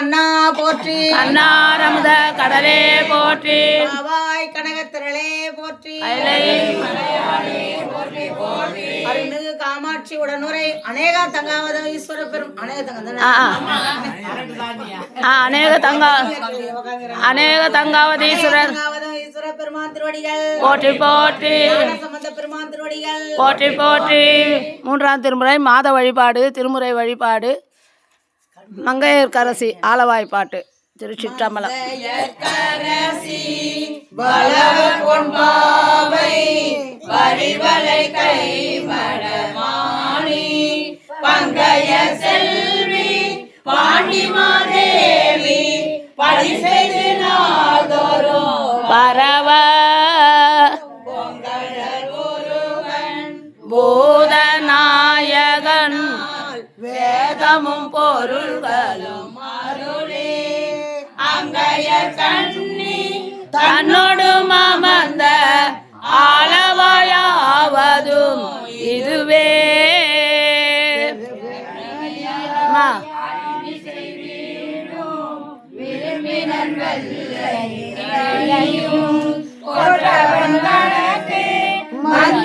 மன்னா போற்றி கண்ணாரமுத கடலே போற்றி பாவாய் கனகத்திரளே போற்றி அருள்மிகு காமாட்சி உடனுரை அநேக தங்காவத ஈஸ்வர பெரும் அநேக தங்காவதீஸ்வரர் பெருமான் திருவடிகள் போற்றி போற்றி சம்பந்த பெருமான் திருவடிகள் போற்றி போற்றி. மூன்றாம் திருமுறை மாத வழிபாடு திருமுறை வழிபாடு மங்கையர்க்கரசி ஆலவாய்ப்பாட்டு திருச்சிற்றம்பலம். பங்கைய செல்வி பாண்டிமாதேவி படி செய்து நாள்தோறும் பரவ பூதநாயகன் வேதமும் பொருள்களும் அருளே அங்கைய கண்ணி தன்னோடு அமர்ந்த ஆலவாயாவதும் இதுவே.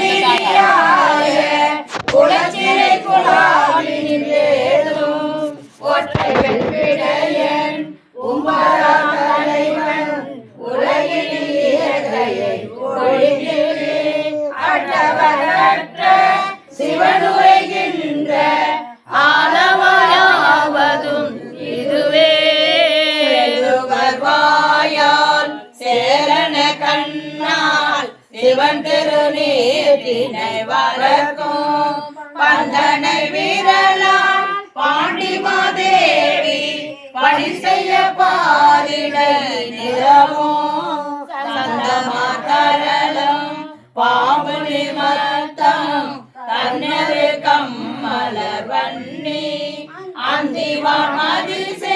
மந்திரியாய குலச்சிறை குலாவினிலேதும் ஒற்றை வெண்பிடையன் உம்பராதலைவன் உலகினில் இயற்கையை ஒழிந்து அட்டவரற்ற சிவனுரைகின்ற ஆலவாயாவதும் இதுவே. வாயால் சேரண கண்ணால் சிவன் திருநீற்றினை வளர்க்கும் பந்தனை வீரலாம் பாண்டிமாதேவி பணி செய்ய பாதிடை நிறமும் சந்தமா தரலும் பாம்பு நிமத்தம் தன்னரு கம்மலர் வன்னி அந்திவான் அதிசே